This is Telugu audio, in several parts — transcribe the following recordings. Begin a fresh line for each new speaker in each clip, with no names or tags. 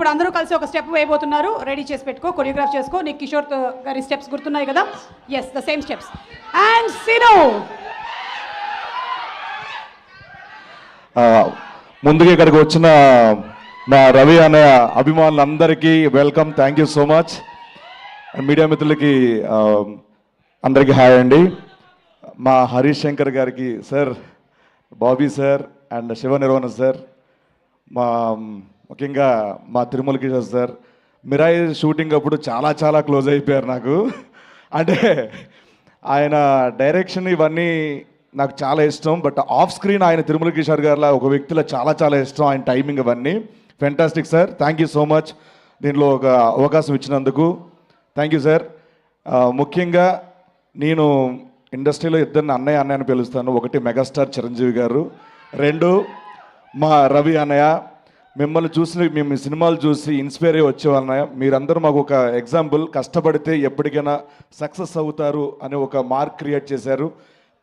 ఇప్పుడు అందరూ కలిసి ఒక స్టెప్ వేయబోతున్నారు. రెడీ చేసి పెట్టుకో, కొరియోగ్రాఫ్ చేసుకో. నీకు కిషోర్ గారి స్టెప్స్ గుర్తున్నాయి కదా? Yes, the same steps. And సిను.
ముందుగా ఇక్కడికి వచ్చిన మా రవి అనే అభిమానులందరికీ welcome, thank you so much. Media మిత్రులకి అందరికీ హాయ్ అండి. మా హరీష్ శంకర్ గారికి sir, Bobby sir and Shiva నిర్వహణ సార్, ముఖ్యంగా మా తిరుమల కిషోర్ సార్, మిరాయి షూటింగ్ అప్పుడు చాలా చాలా క్లోజ్ అయిపోయారు నాకు. అంటే ఆయన డైరెక్షన్ ఇవన్నీ నాకు చాలా ఇష్టం. బట్ ఆఫ్ స్క్రీన్ ఆయన తిరుమల కిషోర్ గారిలా ఒక వ్యక్తిలో చాలా చాలా ఇష్టం. ఆయన టైమింగ్ ఇవన్నీ fantastic sir. Thank you so much దీనిలో ఒక అవకాశం ఇచ్చినందుకు. Thank you sir. ముఖ్యంగా నేను ఇండస్ట్రీలో ఇద్దరిని అన్నయ్య అన్నయ్య అని పిలుస్తాను. ఒకటి మెగాస్టార్ చిరంజీవి గారు, రెండు మా రవి అన్నయ్య. మిమ్మల్ని చూసి, మేము సినిమాలు చూసి ఇన్స్పైర్ అయ్యి వచ్చేవాళ్ళ. మీరందరూ మాకు ఒక ఎగ్జాంపుల్. కష్టపడితే ఎప్పటికైనా సక్సెస్ అవుతారు అని ఒక మార్క్ క్రియేట్ చేశారు.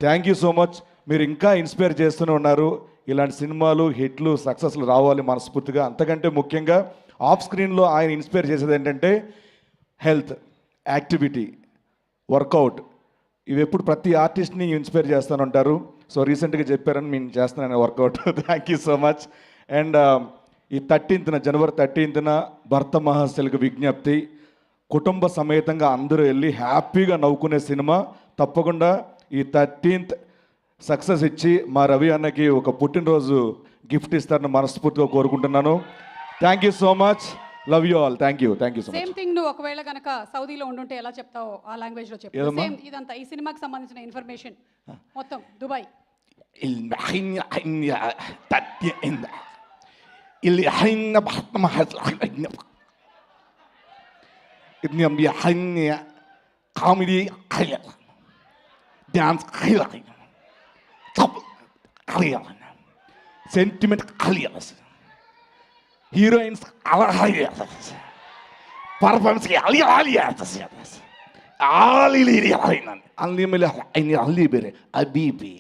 Thank you so much. మీరు ఇంకా ఇన్స్పైర్ చేస్తూనే ఉన్నారు. ఇలాంటి సినిమాలు హిట్లు సక్సెస్లు రావాలి మనస్ఫూర్తిగా. అంతకంటే ముఖ్యంగా ఆఫ్ స్క్రీన్లో ఆయన ఇన్స్పైర్ చేసేది ఏంటంటే హెల్త్, యాక్టివిటీ, వర్కౌట్. ఇవి ఎప్పుడు ప్రతి ఆర్టిస్ట్ని ఇన్స్పైర్ చేస్తానంటారు. సో రీసెంట్గా చెప్పారని నేను చేస్తున్నాను workout. Thank you so much. And ఈ 13th జనవరి 13th భర్త మహాశైలకు విజ్ఞప్తి. కుటుంబ సమేతంగా అందరూ వెళ్ళి హ్యాపీగా నవ్వుకునే సినిమా. తప్పకుండా ఈ 13th సక్సెస్ ఇచ్చి మా రవి అన్నకి ఒక పుట్టినరోజు గిఫ్ట్ ఇస్తారని మనస్ఫూర్తిగా కోరుకుంటున్నాను. Thank you so much. Love you all. Thank you so much.
Same thing. నువ్వు ఒకవేళ కనుక సౌదీలో ఉండుంటే ఎలా చెప్తావు? ఆ లాంగ్వేజ్ లో చెప్పు. సేమ్ ఇదంతా ఈ సినిమాకి సంబంధించిన ఇన్ఫర్మేషన్ మొత్తం Dubai.
Comedy dance sentiment heroines అలా పర్ఫార్మెన్స్ అల్లి బేరే అబీబీ.